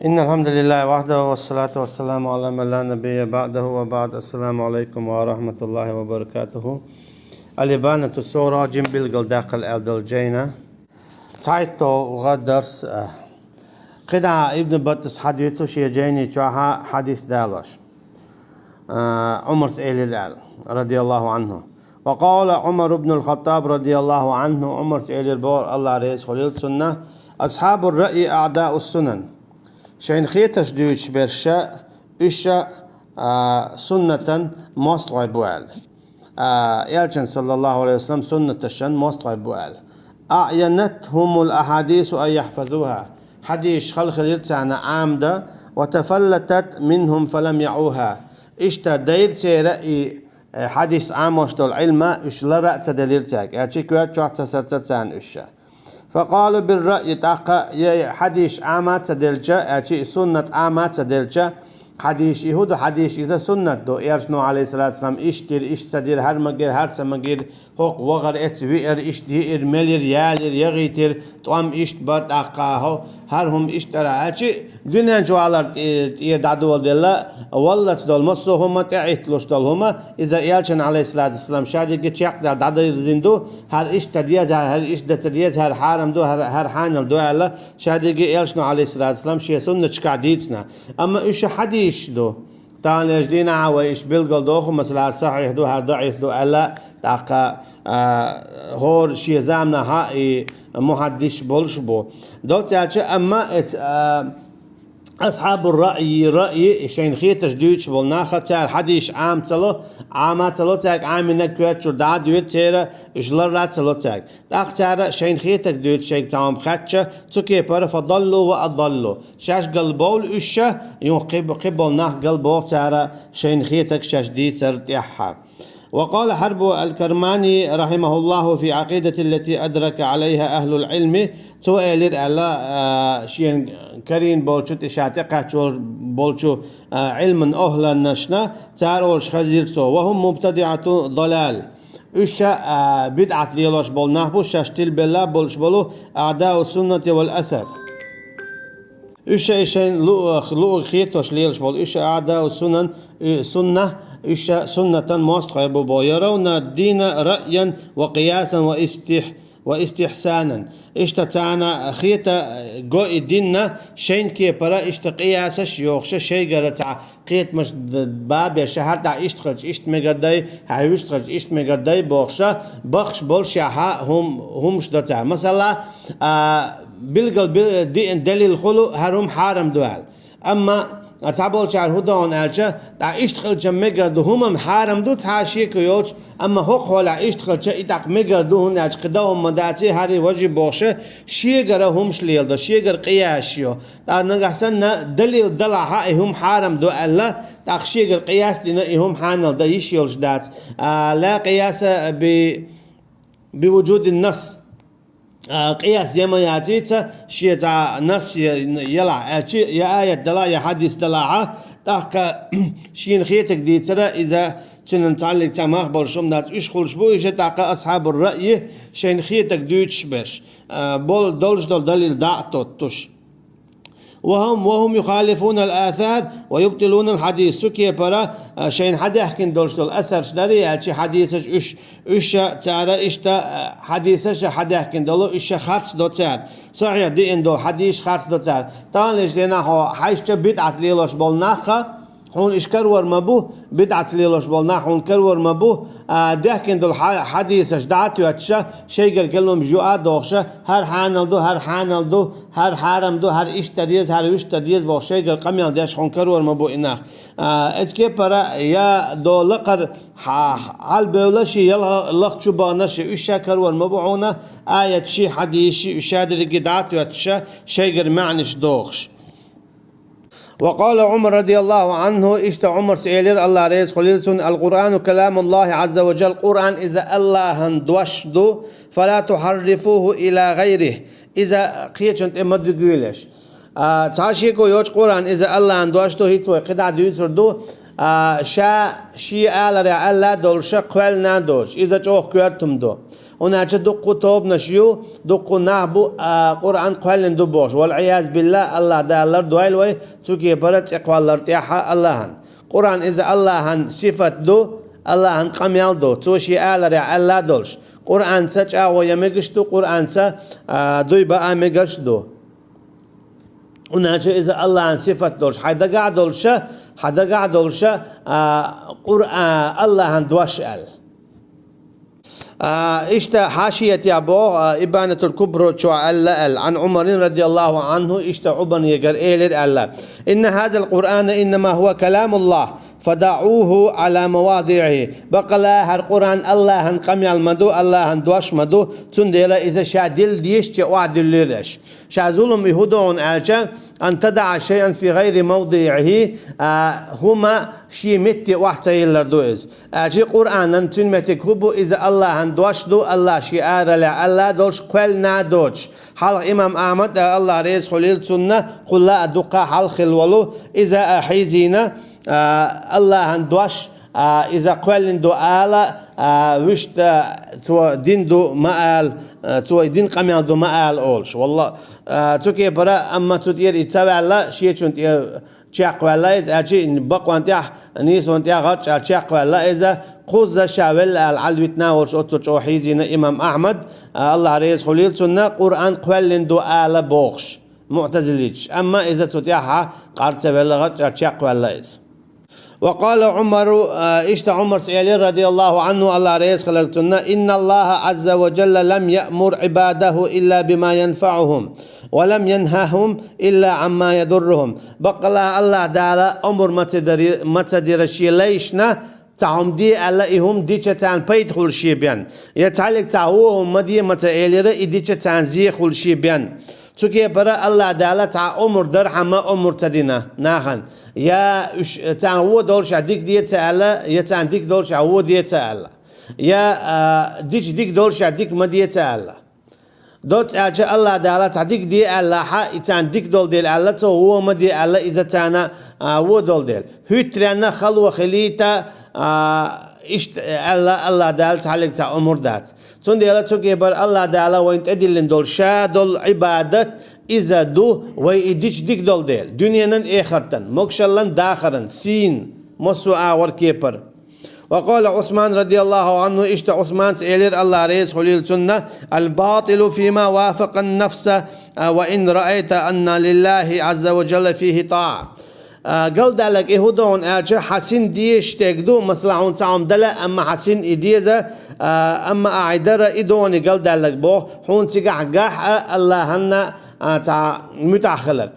إن الحمد لله وحده والصلاة والسلام على من لا نبي بعده وبعد. السلام عليكم ورحمة الله وبركاته. الإبانة الصورة جنبل داخل الدلجينة تايتو غدرس قدع ابن بطس حديثه شيجيني جاها حديث دالش عمر سئيل رضي الله عنه. وقال عمر بن الخطاب رضي الله عنه عمر سئيل البور الله رئيس خليل سنة أصحاب الرأي أعداء السنن شين خيتش دوش برشا إشا سنة مستوى بوال يالجن صلى الله عليه وسلم سنة الشن مستوى بوال أعينتهم الأحاديث أن يحفظوها حديث خلق يرتعنا عامدة وتفلتت منهم فلم يعوها إشتا دير سيرأي حديث عاموش دول علما إش لرأت دليرتك أتشكوات شوحت سرتتان إشا فقالوا بالرأي تاقا حديث عامات سدلجة أتشي سنة عامات سدلجة حديث يهود حديث إذا سنة دو إيرشنو عليه الصلاة والسلام إشتر إش سدير هر مجير هر سمجير هوق وغر إتوير إشتير ملير يالير يغيتر توام إشت برد أقاهو هرهم إشترى أتشي دنيا جوالر يدعدو دلا والله دول مصو هما تعيتلوش دول هما إذا إيرشن عليه الصلاة والسلام شادي قد يقدر دعدو زندو هر إشت دياز هر إشت دياز هر حارم دو هر حانل دو ألا شادي قد إيرشنو عليه الصلاة والسلام شيء سنة شكاديتنا أما إيش حديث دو تاني جدينا وإيش بلغل دوخو مثلا صحيح دو هر ضعيف دو ألا تاقا هور شيء زامنا هاي محدش بولش بو دو تاچه أما أصحاب الرأي رأي شين خيتش دوتش بولناخا تار حديث عام تلو عامات تلو تاك عامنا كوات شو دا دوت تيرا إجلال رات تلو تاك تاق تارا شين خيتك دوت شيك تاهم خاتشا تكي بارا فضلوا وأضلوا شاش قلبول إشا يون قبل ناخ قلبو تارا شين خيتك شاش دي ترتيحها. وقال حرب الكرماني رحمه الله في عقيدة التي أدرك عليها أهل العلم تؤلر على شين كرين بولشو تشاتقة بولشو علم أهل النشنا تارولش خزيرتو وهم مبتدعة ضلال إشا بدعة ليلوش بولناه بو شاشتل بالله بولش بولو أعداء السنة والأثر إيشا إيشين لو خيتوش ليلش بول إيشا أعداء السنن سنة إيشا سنة مستقى يرون الدين رأيا وقياسا واستحسانا إشتا تانا خيتا جو الدين شين كي برا إشتا قياسا شيوخش شي قرأت قيت مش باب يا شهر دا إشتخج إشت مقرداي هايوشتخج إشت مقرداي بوخشا بخش بولشاها همش دتا مثلا بلغل دليل خلو هرم حارم دوال أما أتعبول شعر هدون ألشا تا إشتخل جم مقردو هم حارم دو تاشيكو يوش أما هو خلا إشتخل جا إتاق مقردو هن ألش قداهم مداتي هاري وجه بوشة شيغر همش ليل دو شيغر قياشيو تا نغسن دليل دلع هاي هم حارم دو ألا تاق شيغر قياس لنا هم حانل دا يشيولش دات لا قياس بوجود النص قياس يما ياتيتا شيء تاع نص يلع يا آية دلا يا حديث دلاعة تاق شين خيتك دي ترى إذا كنا نتعلق تاع ما أخبر شو منات إيش خلش بو إيش تاق أصحاب الرأي شين خيتك دوتش باش بول دولش دول دليل دعتو توش وهم يخالفون الآثار ويبطلون الحديث سكي برا شين حد يحكي دولش دول أثر شدري أشي حديثش إيش تارا إشتا حديثش حد يحكي دولو إيش خارج دو تار صحيح دي إندو حديث خارج دو تار تانيش دينا هو حيشت بدعة ليلوش بولناخا هون إيش كرور مبوه بدعة ليلوش بولنا هون كرور مبوه دهكن دول حديثش دعتو أتشا شيء كلهم جوات دوخشة هر حانل دو هر حانل دو هر حارم دو هر إيش تديز هر إيش تديز بوخ شيء قميل ديش هون كرور مبوه إناخ إتكي برا يا دو لقر حال بولشي يلا لخشو بانشي إيش كرور مبوه هنا آية شي حديث شادر قدعتو أتشا شيء معنش دوخش. وقال عمر رضي الله عنه إشت عمر سئلير الله رئيس خليلسون القرآن كلام الله عز وجل قرآن إذا الله هندوشدو فلا تحرفوه إلى غيره إذا قيتشنت إمدقويلش تعشيكو يوش قرآن إذا الله هندوشدو هيتسوي قدع دو شا شي آل رع الله دول شا قوال نادوش إذا جوخ كوارتم دو وناچ دقو توب نشيو دقو نهبو قرآن قهلن دبوش والعياذ بالله الله دالر دوائل وي تسوكي برت اقوال ارتياحا اللهن قرآن إذا اللهن صفت دو اللهن قميال دو توشي آلر الله دولش قرآن سچ ويمگش دو قرآن سا دوي بقى مگش دو وناچ إذا اللهن صفت دولش حدا قاعد دولش قرآن اللهن دوش آل اشتا حاشية يابو إبانة الكبرى عن عمر رضي الله عنه اشتا عبن يقر إيلر إن هذا القرآن إنما هو كلام الله فدعوه على مواضعه بقلا القرآن الله هنقم المدو الله هندوش مدو تنديلا إذا شادل ديش وعدل ليش شازولهم يهودون ألجا أن تدع شيئا في غير موضعه هما شي متي وحتى يلردوز أجي قرآن أنتن متك هبو إذا الله هندوش دو الله شعار لا الله دولش قلنا دوش حال إمام أحمد الله رئيس خليل سنة قل لا أدقى حال خلولو إذا أحيزينا الله هندوش إذا قلن دو آلا وشت تو دين دو مآل تو دين قميال دو مآل أولش والله توكي برا أما تطير يتابع الله شيء شنت تشاق ولا إذا أجي بق وانتيح نيس وانتيح غرش تشاق ولا إذا قوز شاول العلوتنا ورش أتوش حيزينا إمام أحمد الله رئيس خليل سنة قرآن قلن دو آلا بوخش معتزليش أما إذا تطيحها قارت ولا غرش تشاق ولا إذا وقال عمر اشت عمر سئل رضي الله عنه الله رئيس خلقتنا إن الله عز وجل لم يأمر عباده إلا بما ينفعهم ولم ينههم إلا عما يضرهم بقلا الله تعالى أمر ما تدير شيء ليشنا تعم دي ألا إهم دي تان بيدخل شيء بيان يتعلق تعوهم مدي متأليرة إدي تان زيخل شيء بيان تكي برا الله تعالى تع أمر درحما أمر تدينا ناخن يا تان هو دولش عديك دي تالا يا تان ديك دولش هو دي تالا يا ديك دولش عديك ما دي تالا دوت أجا الله تعالى تعديك دي الله حا تان ديك دول ديل الله تو هو ما دي الله إذا تانا هو دول ديل هترنا خلوة خليتا إشت الله تعالى تعلق تاع أمور ذات تندي الله تجيبر الله تعالى وين تدلين دول شادول عبادة إذا دو ويديش ديك دول ديل دنيانا آخرتن مكشلن داخرن سين مسوا وركيبر وقال عثمان رضي الله عنه اشت عثمان سئلر الله رئيس خليل سنة الباطل فيما وافق النفس وإن رأيت أن لله عز وجل فيه طاعة قال دالك إهودون أجا حسين ديش تقدو مصلحون تعم دلا أما حسين إديزة أما أعيدر إدوني قال دالك بو حون تقع قاح الله هن تع متأخلر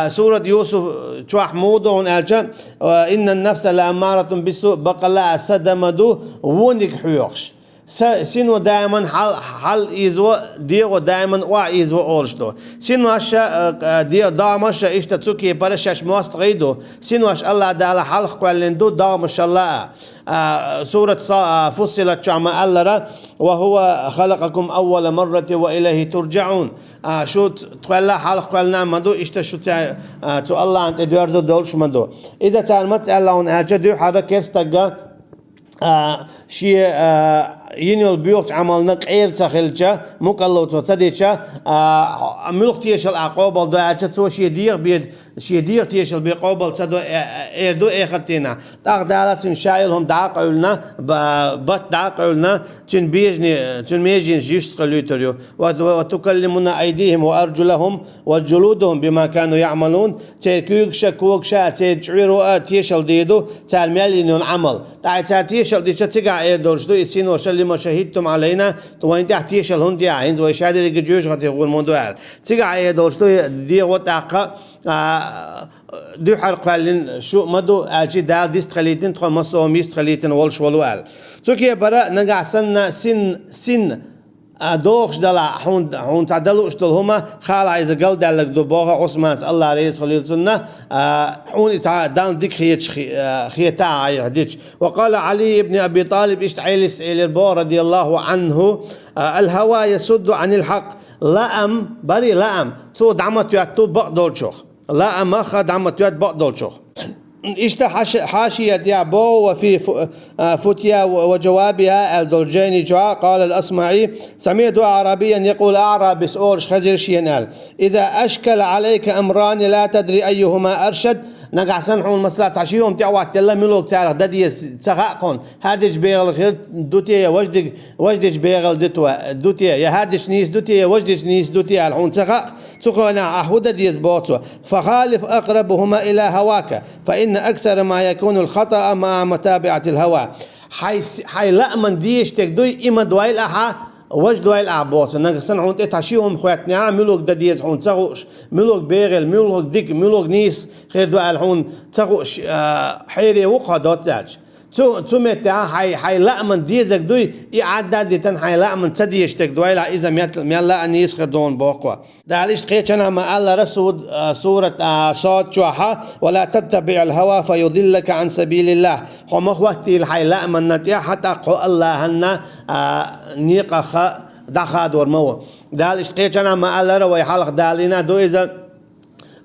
سورة يوسف شوح مودون أجا إن النفس لأمارة بالسوء بقلا سدمدو ونك حيوخش سينو دائما حل إيزو ديو دائما وا إيزو أورشدو سينو أشا ديو دامش إشتا تسوكي برشاش مواستغيدو سينو أش الله دالا حلق قوالندو دامش الله سورة فصلت شعما ألرا وهو خلقكم أول مرة وإليه ترجعون شو تقول حلق قوالنا مدو إشتا شو تو الله أنت دواردو دولش مدو إذا تعلمت الله أن أجدو حركة استقا شيء ينول بيوت عملنا غير تخلجة مكلو تصديشة ملك تيشل عقابل ده أجت شيء دير بيد شيء دير تيشل بقابل صدو إردو آخرتنا تقدرات شايلهم دعقلنا بات دعقلنا تنميجين جيست قليتريو وتكلمنا أيديهم وأرجلهم وجلودهم بما كانوا يعملون تكوكشا كوكشا تشعروا تيشل ديدو تعملين عمل تيشل ديشة تجا إردوش دو يسينو لما شهدتم علينا وين تحت يشل هندي عين زي شهادة الجيوش قد يقول موضوع تيجي عيد وشتو دي وتعقى دو حرق قالين شو مدو أجي دال ديست خليتين تخو مصو ميست خليتين والش والوال توكي برا نقع سنة سن دوخش دلا حون تعدلوا اشتل هما خال عايز قال دلك دبوغا عثمان الله رئيس خليل سنة حون دان ديك خيتا عيديش وقال علي بن أبي طالب اشتعيلس إليربو رضي الله عنه الهوى يسد عن الحق لأم بري لأم تو دعمت ياتو بقدول شوخ لأم أخذ دعمت يات بقدول شوخ إشت حاشية يعبو وفي فتيا وجوابها الدلجيني جاء قال الأصمعي سمعت أعرابيا يقول أعراب سؤال خزر شينال إذا أشكل عليك أمران لا تدري أيهما أرشد نقع سنحون مسلات عشيهم تعوات تلا ملوك تعرف دديس تغاقون هردش بيغل خير دوتيا وجدش بيغل دوتيا يا هردش نيس دوتيا وجدش نيس دوتيا الحون تغاق تقونا أحود ديس بوتوا فخالف أقربهما إلى هواك فإن أكثر ما يكون الخطأ مع متابعة الهوى حي لا من ديش تكدوي إما دوائل أحا وجد دوائل أعبوت نقصن عون تتعشيهم خواتنا ملوك دديز عون تغوش ملوك بيغل ملوك ديك ملوك نيس خير دوائل عون تغوش حيري وقادات زاج تو متى حي لا من ديزك دوي إعادة ديتن حي لا من تديشتك دوائل إذا ميلا أنيس خير دون بوقوا داليش تقيتنا ما الله رسول سورة صاد جوحة ولا تتبع الهوى فيضلك عن سبيل الله هم وقتي الحي لا من نتيا حتى قو الله هن نيقخ دخا دور مو داليش تقيتنا ما الله روي حلق دالينا دو إذا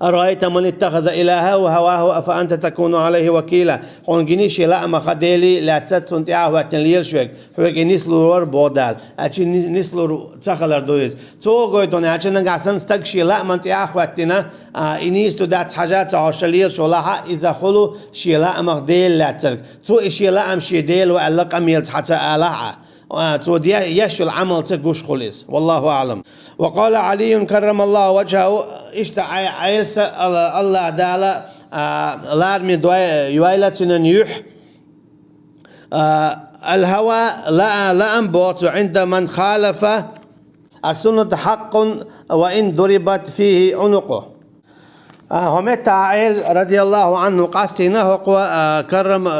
أرأيت من اتخذ إلهه وهواه أفأنت تكون عليه وكيلا قون جنيش لا ما خديلي لا تسنت عهوة ليل شوك حوك نسلور بودال أشي نسلور تخلر دويز تو قويتون أشي نقاسن استكشي لا من تعهوتنا إنيس تدات حاجات عشليل شولها إذا خلو شي لا مخديل لا ترك تو إشي لا أمشي ديل وألق أميلت حتى ألعه تودي يشو العمل تقوش خلص والله أعلم وقال علي كرم الله وجهه إشتا عيلس الله دالا لارمي يويلتنا يوح الهوى لا أنبوت عند من خالف السنة حق وإن ضربت فيه عنقه همت عائل رضي الله عنه قاسينه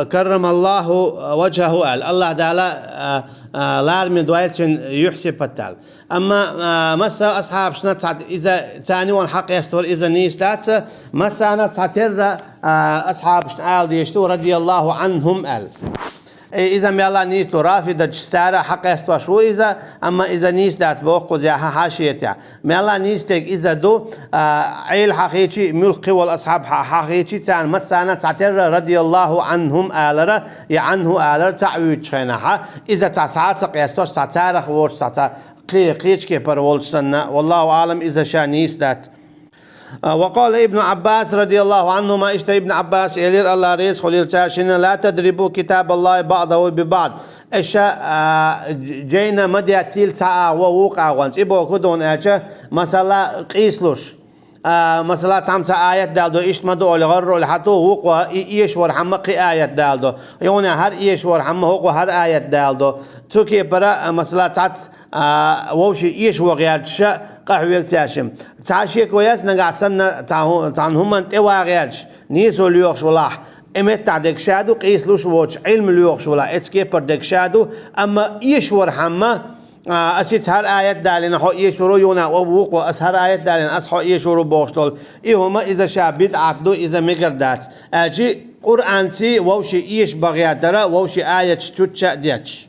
كرم الله وجهه الله دالا لارمي دوائلشن يحسب التال أما مسا أصحاب شنات إذا تاني والحق يستور إذا نيستات مسا نتساتر أصحاب شنال ديشتو رضي الله عنهم إذا ميلا نيستو رافضة جستارة حق يستوى شو إذا أما إذا نيستات بوقو زيها حاشيتها ميلا نيستك إذا دو عيل حقيقي ملقي والأصحاب حقيقي تان مسانا تعتر رضي الله عنهم آلرة عنه آلرة تعويد شخينها إذا تعساتق يستوش تعتارخ ورش قيش كيبر والشسنة والله أعلم إذا شان نيستات وقال ابن عباس رضي الله عنهما اشتى ابن عباس يلير الله ريس خليل تاشين لا تدربوا كتاب الله بعضه ببعض اشا جينا مديا تيل تا ووقع وانس ابو كدون اچا مثلا قيسلوش مثلا سامسا آيات دالدو إيش مدو لغرو لحتو وقوا إيش ورحمة آيات دالدو يونا هر إيش ورحمة هو هر آيات دالدو توكي برا مثلا تات ووشي إيش وغيرش قهوة تاشم تعشي كويس نقعسن تعنهم انت واغيرش نيسو ليوخش ولاح امت تعدك شادو قيس لوش ووش علم ليوخش ولا اتسكي بردك شادو اما إيش ورحمة أسيت هر آيات دالين خو يشورو يونا ووق وأسهر آيات دالين أسحو يشورو بوشتول إيهما إذا شابيد عقدو إذا مقردات أجي قرآنتي ووشي إيش بغيات درا ووشي آيات شتوتشا دياتش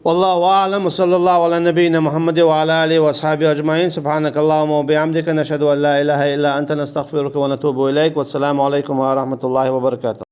والله أعلم وصلى الله على نبينا محمد وعلى آله وأصحابه أجمعين سبحانك اللهم وبحمدك نشهد أن لا إله إلا أنت نستغفرك ونتوب إليك والسلام عليكم ورحمة الله وبركاته